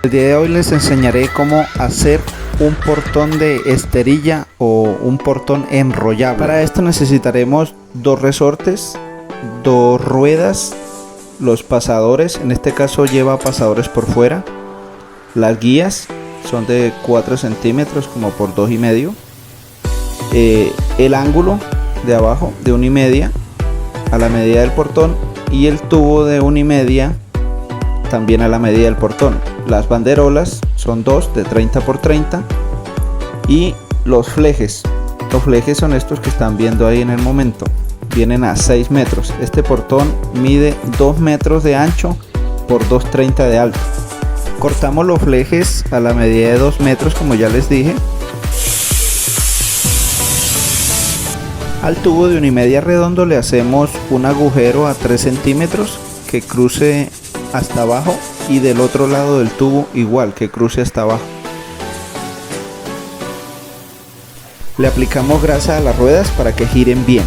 El día de hoy les enseñaré cómo hacer un portón de esterilla o un portón enrollable. Para esto necesitaremos dos resortes, dos ruedas, los pasadores, en este caso lleva pasadores por fuera, las guías son de 4 centímetros como por 2,5, el ángulo de abajo de 1,5 a la medida del portón y el tubo de 1,5 también a la medida del portón. Las banderolas son dos de 30 por 30 y los flejes son estos que están viendo ahí en el momento, vienen a 6 metros. Este portón mide 2 metros de ancho por 2,30 de alto. Cortamos los flejes a la medida de 2 metros como ya les dije. Al tubo de 1,5 redondo le hacemos un agujero a 3 centímetros que cruce hasta abajo y del otro lado del tubo igual, que cruce hasta abajo. Le aplicamos grasa a las ruedas para que giren bien.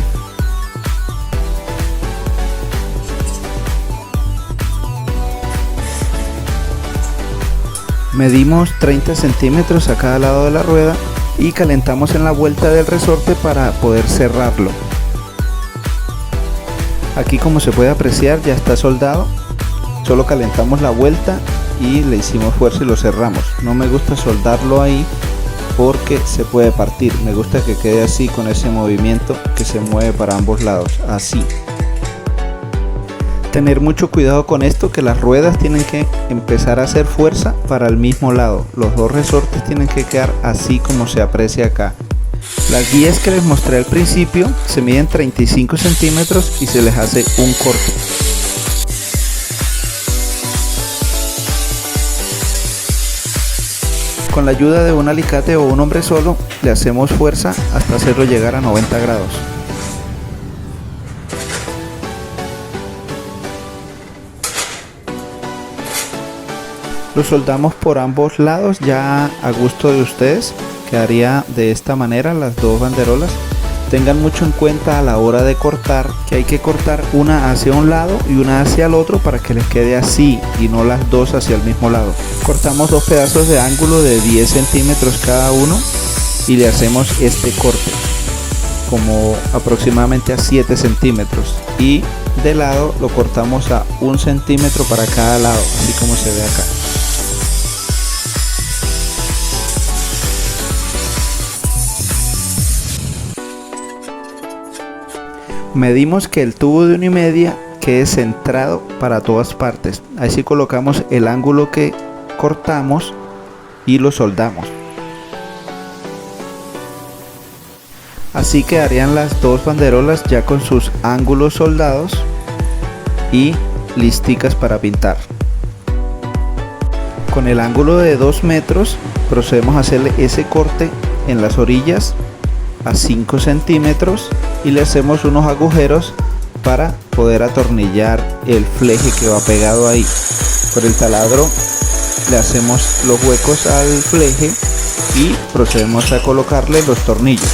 Medimos 30 centímetros a cada lado de la rueda y calentamos en la vuelta del resorte para poder cerrarlo. Aquí, como se puede apreciar, ya está soldado. Solo calentamos la vuelta y le hicimos fuerza y lo cerramos. No me gusta soldarlo ahí porque se puede partir. Me gusta que quede así, con ese movimiento que se mueve para ambos lados, así. Tener mucho cuidado con esto, que las ruedas tienen que empezar a hacer fuerza para el mismo lado. Los dos resortes tienen que quedar así como se aprecia acá. Las guías que les mostré al principio se miden 35 centímetros y se les hace un corte. Con la ayuda de un alicate o un hombre solo le hacemos fuerza hasta hacerlo llegar a 90 grados. Lo soldamos por ambos lados, ya a gusto de ustedes. Quedaría de esta manera las dos banderolas. Tengan mucho en cuenta a la hora de cortar que hay que cortar una hacia un lado y una hacia el otro para que les quede así y no las dos hacia el mismo lado. Cortamos dos pedazos de ángulo de 10 centímetros cada uno y le hacemos este corte como aproximadamente a 7 centímetros y de lado lo cortamos a 1 centímetro para cada lado, así como se ve acá. Medimos que el tubo de 1,5 quede centrado para todas partes. Así colocamos el ángulo que cortamos y lo soldamos. Así quedarían las dos banderolas ya con sus ángulos soldados y listicas para pintar. Con el ángulo de 2 metros procedemos a hacerle ese corte en las orillas a 5 centímetros y le hacemos unos agujeros para poder atornillar el fleje que va pegado ahí. Por el taladro le hacemos los huecos al fleje y procedemos a colocarle los tornillos.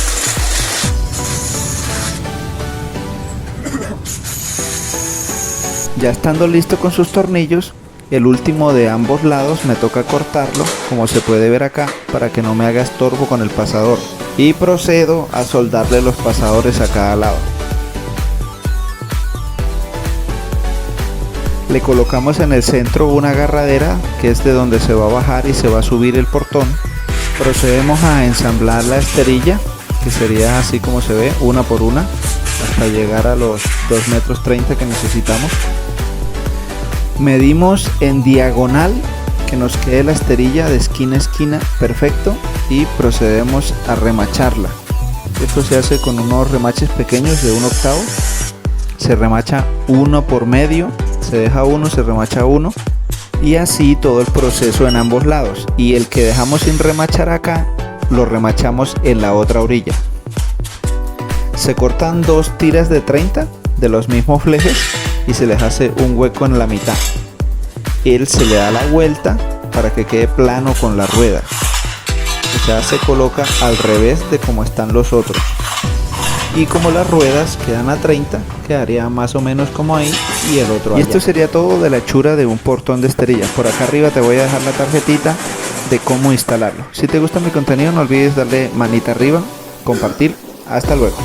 Ya estando listo con sus tornillos, el último de ambos lados me toca cortarlo, como se puede ver acá, para que no me haga estorbo con el pasador. Y procedo a soldarle los pasadores a cada lado. Le colocamos en el centro una agarradera que es de donde se va a bajar y se va a subir el portón. Procedemos a ensamblar la esterilla, que sería así como se ve, una por una, hasta llegar a los 2,30 metros que necesitamos. Medimos en diagonal que nos quede la esterilla de esquina a esquina perfecto y procedemos a remacharla. Esto se hace con unos remaches pequeños de 1/8. Se remacha uno por medio, se deja uno, se remacha uno y así todo el proceso en ambos lados. Y el que dejamos sin remachar acá lo remachamos en la otra orilla. Se cortan dos tiras de 30 de los mismos flejes y se les hace un hueco en la mitad. Él se le da la vuelta para que quede plano con la rueda, o sea, se coloca al revés de como están los otros. Y como las ruedas quedan a 30, quedaría más o menos como ahí, y el otro Y allá. esto sería todo de la hechura de un portón de esterilla. Por acá arriba te voy a dejar la tarjetita de cómo instalarlo. Si te gusta mi contenido, no olvides darle manita arriba, compartir. Hasta luego.